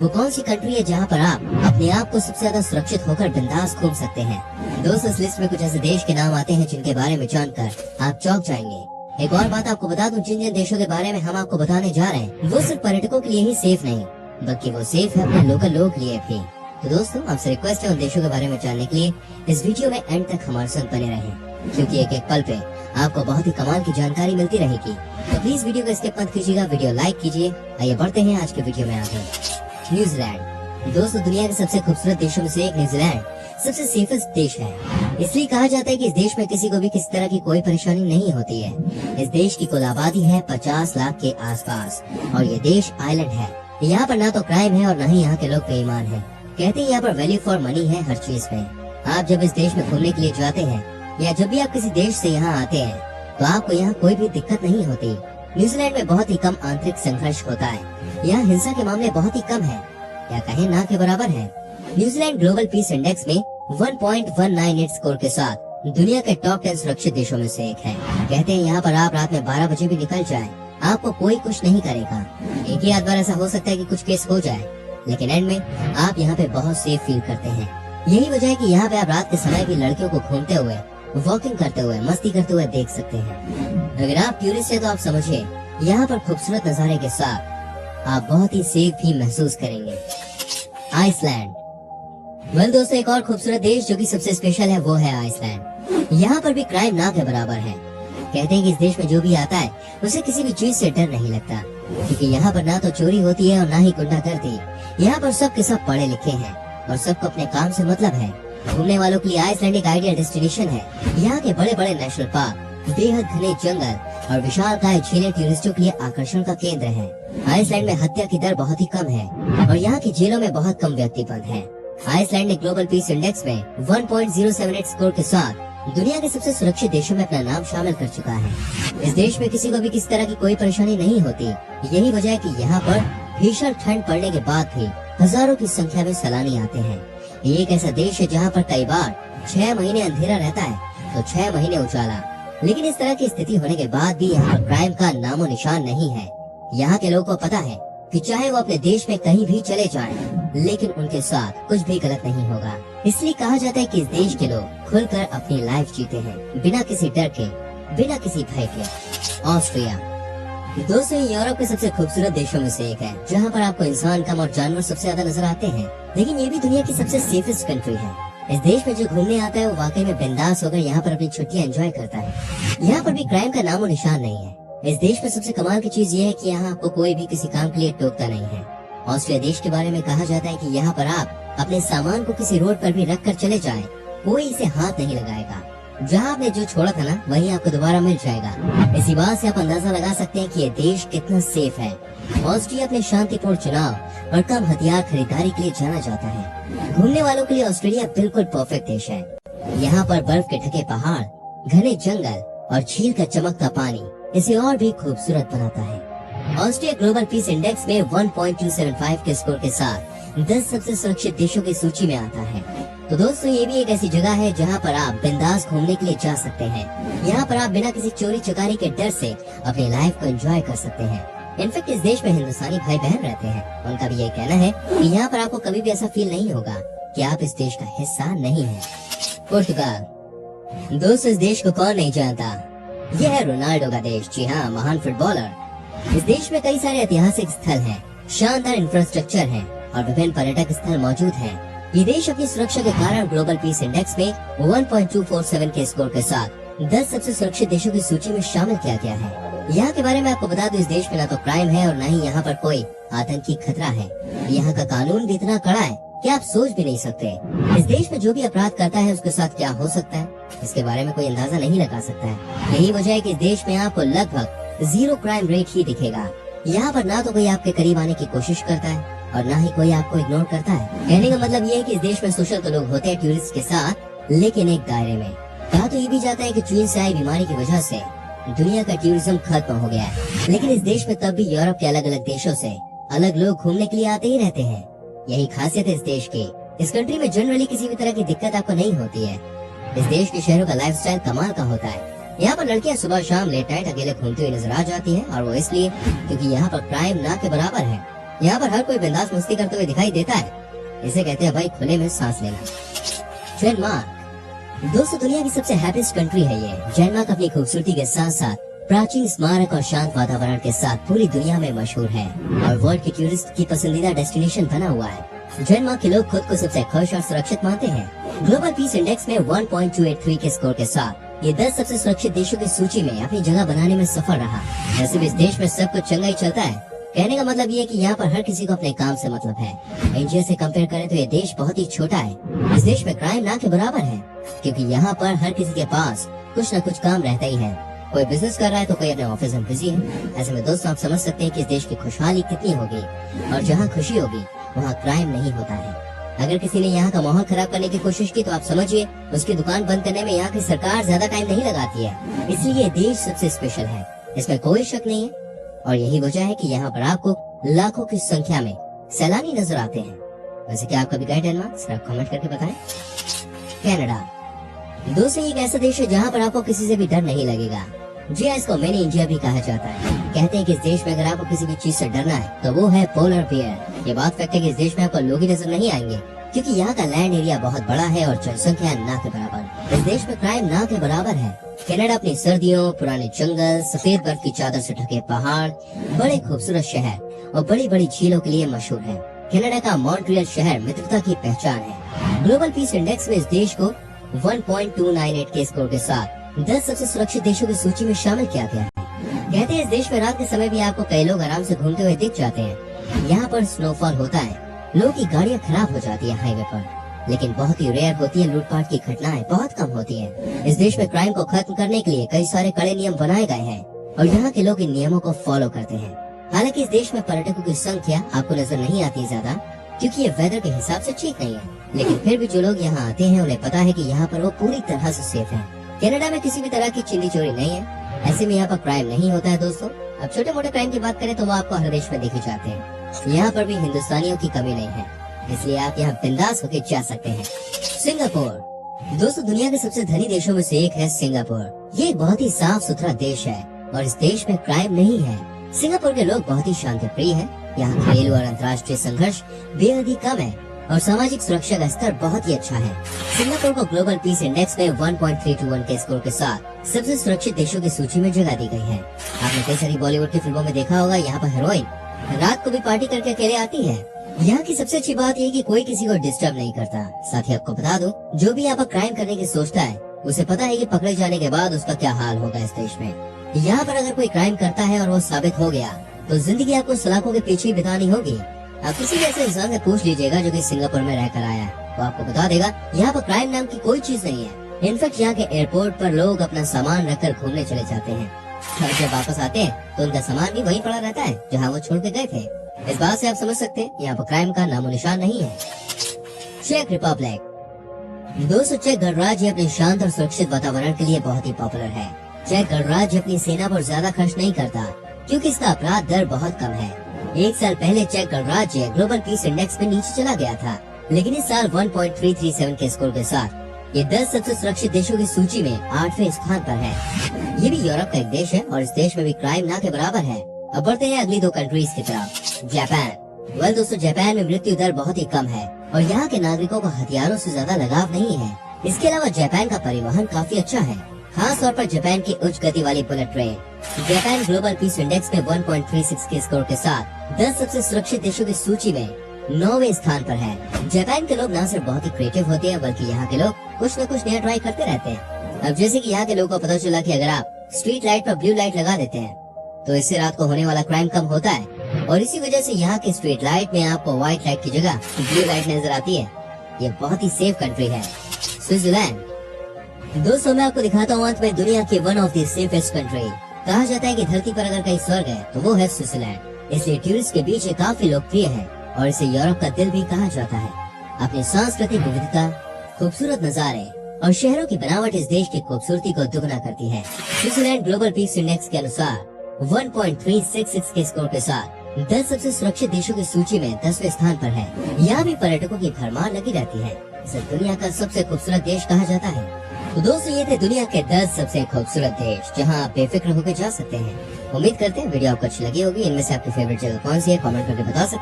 वो कौन सी कंट्री है जहाँ पर आप अपने आप को सबसे ज्यादा सुरक्षित होकर बिंदास घूम सकते हैं। दोस्तों, इस लिस्ट में कुछ ऐसे देश के नाम आते हैं जिनके बारे में जानकर आप चौंक जाएंगे। एक और बात आपको बता दूं, जिन जिन देशों के बारे में हम आपको बताने जा रहे हैं वो सिर्फ पर्यटकों के लिए ही सेफ नहीं, बल्कि वो सेफ है अपने लोकल लोगों के लिए भी। तो दोस्तों, आपसे रिक्वेस्ट है उन देशों के बारे में जानने के लिए इस वीडियो में एंड तक हमारे साथ बने रहें, क्योंकि एक एक पल पे आपको बहुत ही कमाल की जानकारी मिलती रहेगी। तो प्लीज वीडियो को स्किप मत कीजिएगा, वीडियो लाइक कीजिए। आइए बढ़ते हैं आज के वीडियो में आगे। न्यूजीलैंड। दोस्तों, दुनिया के सबसे खूबसूरत देशों में से एक न्यूजीलैंड सबसे सेफेस्ट देश है। इसलिए कहा जाता है कि इस देश में किसी को भी किसी तरह की कोई परेशानी नहीं होती है। इस देश की कुल आबादी है 50 लाख के आसपास और ये देश आइलैंड है। यहाँ पर ना तो क्राइम है और न ही यहाँ के लोग बेईमान हैं। कहते हैं यहाँ पर वैल्यू फॉर मनी है हर चीज में। आप जब इस देश में घूमने के लिए जाते हैं या जब भी आप किसी देश से यहाँ आते हैं तो आपको यहाँ कोई भी दिक्कत नहीं होती। न्यूजीलैंड में बहुत ही कम आंतरिक संघर्ष होता है। यहाँ हिंसा के मामले बहुत ही कम है, या कहें ना के बराबर है। न्यूजीलैंड ग्लोबल पीस इंडेक्स में 1.198 स्कोर के साथ दुनिया के टॉप 10 सुरक्षित देशों में से एक है। कहते हैं यहाँ पर आप रात में 12 बजे भी निकल जाए आपको कोई कुछ नहीं करेगा। एक ही आध बार ऐसा हो सकता है कि कुछ केस हो जाए, लेकिन एंड में आप यहाँ पे बहुत सेफ फील करते हैं। यही वजह है कि यहाँ पे आप रात के समय भी लड़कियों को घूमते हुए, वॉकिंग करते हुए, मस्ती करते हुए देख सकते हैं। अगर आप टूरिस्ट हैं तो आप समझिए यहाँ पर खूबसूरत नजारे के साथ आप बहुत ही सेफ भी महसूस करेंगे। आइसलैंड। वेल दोस्तों, एक और खूबसूरत देश जो कि सबसे स्पेशल है वो है आइसलैंड। यहाँ पर भी क्राइम ना के बराबर है। कहते हैं कि इस देश में जो भी आता है उसे किसी भी चीज से डर नहीं लगता, क्योंकि यहाँ पर ना तो चोरी होती है और ना ही गुंडागर्दी। यहाँ पर सब के सब पढ़े लिखे हैं और सबको अपने काम से मतलब है। घूमने वालों के लिए आइसलैंड एक आइडियल डेस्टिनेशन है। यहाँ के बड़े बड़े नेशनल पार्क, बेहद घने जंगल और विशालकाय झीलें टूरिस्टों के लिए आकर्षण का केंद्र है। आइसलैंड में हत्या की दर बहुत ही कम है और यहाँ की जेलों में बहुत कम व्यक्ति बंद हैं। आइसलैंड ने ग्लोबल पीस इंडेक्स में 1.078 स्कोर के साथ दुनिया के सबसे सुरक्षित देशों में अपना नाम शामिल कर चुका है। इस देश में किसी को भी किसी तरह की कोई परेशानी नहीं होती। यही वजह है कि यहाँ पर भीषण ठंड पड़ने के बाद भी हजारों की संख्या में सैलानी आते हैं। ये एक ऐसा देश है जहाँ पर कई बार 6 महीने अंधेरा रहता है तो 6 महीने उजाला। लेकिन इस तरह की स्थिति होने के बाद भी यहाँ पर क्राइम का नामो निशान नहीं है। यहाँ के लोगों को पता है कि चाहे वो अपने देश में कहीं भी चले जाएं, लेकिन उनके साथ कुछ भी गलत नहीं होगा। इसलिए कहा जाता है कि इस देश के लोग खुलकर अपनी लाइफ जीते हैं, बिना किसी डर के, बिना किसी भय के। ऑस्ट्रिया। दोस्तों, यूरोप के सबसे खूबसूरत देशों में से एक है, जहाँ पर आपको इंसान कम और जानवर सबसे ज्यादा नजर आते हैं। लेकिन ये भी दुनिया की सबसे सेफेस्ट कंट्री है। इस देश में जो घूमने आता है वो वाकई में बिंदास होकर यहाँ पर अपनी छुट्टियां एंजॉय करता है। यहाँ पर भी क्राइम का नामो निशान नहीं है। इस देश में सबसे कमाल की चीज ये है कि यहाँ आपको कोई भी किसी काम के लिए टोकता नहीं है। ऑस्ट्रिया देश के बारे में कहा जाता है कि यहाँ पर आप अपने सामान को किसी रोड पर भी रख कर चले जाएं, कोई इसे हाथ नहीं लगाएगा। जहाँ आपने जो छोड़ा था ना, वहीं आपको दोबारा मिल जाएगा। इसी बात से आप अंदाजा लगा सकते हैं कि ये देश कितना सेफ है। ऑस्ट्रिया अपने शांतिपूर्ण चुनाव और कम हथियार खरीदारी के लिए जाना जाता है। घूमने वालों के लिए ऑस्ट्रेलिया बिल्कुल परफेक्ट देश है। यहाँ पर बर्फ के ढके पहाड़, घने जंगल और झील का चमकता पानी इसे और भी खूबसूरत बनाता है। ऑस्ट्रिया ग्लोबल पीस इंडेक्स में 1.275 के स्कोर के साथ 10 सबसे सुरक्षित देशों की सूची में आता है। तो दोस्तों, ये भी एक ऐसी जगह है जहाँ पर आप बिंदास घूमने के लिए जा सकते हैं। यहाँ पर आप बिना किसी चोरी चकारी के डर से अपनी लाइफ को एंजॉय कर सकते हैं। इनफैक्ट इस देश में हिंदुस्तानी भाई बहन रहते हैं। उनका भी यही कहना है कि यहाँ पर आपको कभी भी ऐसा फील नहीं होगा कि आप इस देश का हिस्सा नहीं हैं। पुर्तगाल। दोस्तों, इस देश को कौन नहीं जानता, यह है रोनाल्डो का देश। जी हाँ, महान फुटबॉलर। इस देश में कई सारे ऐतिहासिक स्थल हैं, शानदार इंफ्रास्ट्रक्चर है और विभिन्न पर्यटक स्थल मौजूद हैं। ये देश अपनी सुरक्षा के कारण ग्लोबल पीस इंडेक्स में 1.247 के स्कोर के साथ 10 सबसे सुरक्षित देशों की सूची में शामिल किया गया है। यहाँ के बारे में आपको बता दूं, इस देश में ना तो क्राइम है और न ही यहाँ पर कोई आतंकी खतरा है। यहाँ का कानून भी इतना कड़ा है कि आप सोच भी नहीं सकते। इस देश में जो भी अपराध करता है उसके साथ क्या हो सकता है, इसके बारे में कोई अंदाजा नहीं लगा सकता है। यही वजह है कि इस देश में आपको लगभग 0 क्राइम रेट ही दिखेगा। यहाँ पर ना तो कोई आपके करीब आने की कोशिश करता है और ना ही कोई आपको इग्नोर करता है। कहने का मतलब ये है कि इस देश में सोशल तो लोग होते हैं टूरिस्ट के साथ, लेकिन एक दायरे में। कहा तो ये भी जाता है कि चीन से आई बीमारी की वजह से दुनिया का टूरिज्म खत्म हो गया है। लेकिन इस देश में तब भी यूरोप के अलग अलग देशों से अलग लोग घूमने के लिए आते ही रहते हैं। यही खासियत है इस देश की। इस कंट्री में जनरली किसी भी तरह की दिक्कत आपको नहीं होती है। इस देश के शहरों का लाइफस्टाइल कमाल का होता है। यहाँ पर लड़कियाँ सुबह शाम लेट नाइट अकेले घूमती हुई नजर आ जाती हैं और वो इसलिए क्योंकि यहाँ पर क्राइम ना के बराबर है। यहाँ पर हर कोई बिंदास मस्ती करते हुए दिखाई देता है। इसे कहते हैं भाई खुले में सांस लेना। डेनमार्क दोस्तों दुनिया की सबसे हैप्पीस्ट कंट्री है ये। डेनमार्क अपनी खूबसूरती के साथ साथ प्राचीन स्मारक और शांत वातावरण के साथ पूरी दुनिया में मशहूर है और वर्ल्ड के टूरिस्ट की पसंदीदा डेस्टिनेशन बना हुआ है। डेनमार्क के लोग खुद को सबसे खुश और सुरक्षित मानते हैं। ग्लोबल पीस इंडेक्स में 1.283 के स्कोर के साथ ये 10 सबसे सुरक्षित देशों की सूची में अपनी जगह बनाने में सफल रहा। वैसे भी इस देश में सब कुछ चंगा ही चलता है। कहने का मतलब ये है कि यहाँ पर हर किसी को अपने काम से मतलब है। इंडिया से कंपेयर करें तो ये देश बहुत ही छोटा है। इस देश में क्राइम ना के बराबर है, क्योंकि यहाँ पर हर किसी के पास कुछ न कुछ काम रहता ही है। कोई बिजनेस कर रहा है तो कोई अपने ऑफिस में बिजी है। ऐसे में दोस्तों आप समझ सकते हैं कि इस देश की खुशहाली कितनी होगी। और जहाँ खुशी होगी वहाँ क्राइम नहीं होता है। अगर किसी ने यहाँ का माहौल खराब करने की कोशिश की तो आप समझिए उसकी दुकान बंद करने में यहाँ की सरकार ज्यादा टाइम नहीं लगाती है। इसलिए देश सबसे स्पेशल है, इसमें कोई शक नहीं है। और यही वजह है कि यहाँ पर आपको लाखों की संख्या में सैलानी नजर आते हैं। वैसे क्या आप कभी गए डेनमार्क? सिर्फ कमेंट करके बताएं। कनाडा दोस्तों एक ऐसा देश है जहाँ पर आपको किसी से भी डर नहीं लगेगा। जी इसको मिनी इंडिया भी कहा जाता है। कहते हैं कि इस देश में अगर आपको किसी भी चीज से डरना है तो वो है पोलर बियर। ये बात फैक्ट है कि इस देश में आपको लोग ही नजर नहीं आएंगे, क्योंकि यहाँ का लैंड एरिया बहुत बड़ा है और जनसंख्या ना के बराबर। इस देश में क्राइम ना के बराबर है। कनाडा अपनी सर्दियों, पुराने जंगल, सफेद बर्फ की चादर से ढके पहाड़, बड़े खूबसूरत शहर और बड़ी बड़ी झीलों के लिए मशहूर है। कनाडा का मॉन्ट्रियल शहर मित्रता की पहचान है। ग्लोबल पीस इंडेक्स में इस देश को 1.298 के स्कोर के साथ 10 सबसे सुरक्षित देशों की सूची में शामिल किया गया है। कहते हैं इस देश में रात के समय भी आपको कई लोग आराम से घूमते हुए दिख जाते हैं। यहाँ पर स्नोफॉल होता है, लोगों की गाड़ियाँ खराब हो जाती है हाईवे पर, लेकिन बहुत ही रेयर होती है। लूटपाट की घटनाएं बहुत कम होती है। इस देश में क्राइम को खत्म करने के लिए कई सारे कड़े नियम बनाए गए हैं और यहाँ के लोग इन नियमों को फॉलो करते हैं। हालांकि इस देश में पर्यटकों की संख्या आपको नजर नहीं आती ज्यादा, क्योंकि ये वेदर के हिसाब से ठीक नहीं है। लेकिन फिर भी जो लोग यहाँ आते हैं उन्हें पता है कि यहाँ पर वो पूरी तरह से सेफ है। कनाडा में किसी भी तरह की चिंदी चोरी नहीं है। ऐसे में यहाँ पर क्राइम नहीं होता है दोस्तों। अब छोटे मोटे क्राइम की बात करें तो वो आपको हर देश में देखे जाते हैं। यहाँ पर भी हिंदुस्तानियों की कमी नहीं है, इसलिए आप यहाँ बिंदास होकर जा सकते हैं। सिंगापुर दोस्तों दुनिया के सबसे धनी देशों में से एक है सिंगापुर। ये एक बहुत ही साफ सुथरा देश है और इस देश में क्राइम नहीं है। सिंगापुर के लोग बहुत ही शांति प्रिय है। यहाँ घरेलू और अंतर्राष्ट्रीय संघर्ष बेहद ही कम है और सामाजिक सुरक्षा का स्तर बहुत ही अच्छा है। सिंगापुर को ग्लोबल पीस इंडेक्स में 1.321 के स्कोर के साथ सबसे सुरक्षित देशों की सूची में जगह दी गई है। आपने कई सारी बॉलीवुड की फिल्मों में देखा होगा, यहाँ पर हीरोइन रात को भी पार्टी करके अकेले आती है। यहाँ की सबसे अच्छी बात ये कि कोई किसी को डिस्टर्ब नहीं करता। साथ ही आपको बता दूं, जो भी यहाँ पर क्राइम करने की सोचता है उसे पता है कि पकड़े जाने के बाद उसका क्या हाल होगा इस देश में। यहाँ पर अगर कोई क्राइम करता है और वो साबित हो गया तो जिंदगी आपको सलाखों के पीछे ही बितानी होगी। आप किसी भी ऐसे इंसान से पूछ लीजिएगा जो कि सिंगापुर में रहकर आया है, वो आपको बता देगा यहाँ पर क्राइम नाम की कोई चीज नहीं है। इनफैक्ट यहाँ के एयरपोर्ट पर लोग अपना सामान रखकर घूमने चले जाते हैं और जब वापस आते हैं तो उनका सामान भी वहीं पड़ा रहता है जहाँ वो छोड़ के गए थे। इस बात से आप समझ सकते हैं यहाँ पर क्राइम का नामो निशान नहीं है। चेक रिपब्लिक दोस्तों चेक गणराज्य अपने शांत और सुरक्षित वातावरण के लिए बहुत ही पॉपुलर है। चेक गणराज्य अपनी सेना पर ज्यादा खर्च नहीं करता क्योंकि इसका अपराध दर बहुत कम है। एक साल पहले चेक गणराज्य ग्लोबल पीस इंडेक्स में नीचे चला गया था, लेकिन इस साल 1.337 के स्कोर के साथ ये 10 सबसे सुरक्षित देशों की सूची में 8वें स्थान पर है। ये भी यूरोप का एक देश है और इस देश में भी क्राइम ना के बराबर है। अब बढ़ते हैं अगली दो कंट्रीज की तरफ। जापान वेल दोस्तों जापान में मृत्यु दर बहुत ही कम है और यहाँ के नागरिकों को हथियारों से ज्यादा लगाव नहीं है। इसके अलावा जापान का परिवहन काफी अच्छा है, खास तौर पर जापान की उच्च गति वाली bullet train. Japan global peace index में 1.36 के स्कोर के साथ 10 सबसे सुरक्षित देशों की सूची में 9वें स्थान पर है। जापान के लोग न सिर्फ बहुत ही क्रिएटिव होते हैं बल्कि यहाँ के लोग कुछ न कुछ नया ट्राई करते रहते हैं। अब जैसे कि यहाँ के लोगों को पता चला कि अगर आप स्ट्रीट लाइट पर ब्लू लाइट लगा देते हैं तो इससे रात को होने वाला क्राइम कम होता है और इसी वजह से यहाँ के स्ट्रीट लाइट में आपको व्हाइट लाइट की जगह ब्लू लाइट नजर आती है। ये बहुत ही सेफ कंट्री है। स्विट्जरलैंड दोस्तों मैं आपको दिखाता हूँ अंत में दुनिया की one of the safest country. कहा जाता है कि धरती पर अगर कहीं स्वर्ग है तो वो है स्विट्जरलैंड। इसलिए टूरिस्ट के बीच ये काफी लोकप्रिय है और इसे यूरोप का दिल भी कहा जाता है। अपनी सांस्कृतिक विविधता, खूबसूरत नजारे और शहरों की बनावट इस देश की खूबसूरती को दुगना करती है। स्विट्जरलैंड ग्लोबल पीस इंडेक्स के अनुसार 1.366 के स्कोर के साथ 10 सबसे सुरक्षित देशों की सूची में 10वें स्थान पर है। यहाँ भी पर्यटकों की भरमार लगी रहती है। इसे दुनिया का सबसे खूबसूरत देश कहा जाता है। तो दोस्तों ये थे दुनिया के 10 सबसे खूबसूरत देश जहाँ आप बेफिक्र होकर जा सकते हैं। उम्मीद करते हैं वीडियो आपको अच्छी लगी होगी। इनमें से आपकी फेवरेट जगह कौन सी है कमेंट करके बता सकते हैं।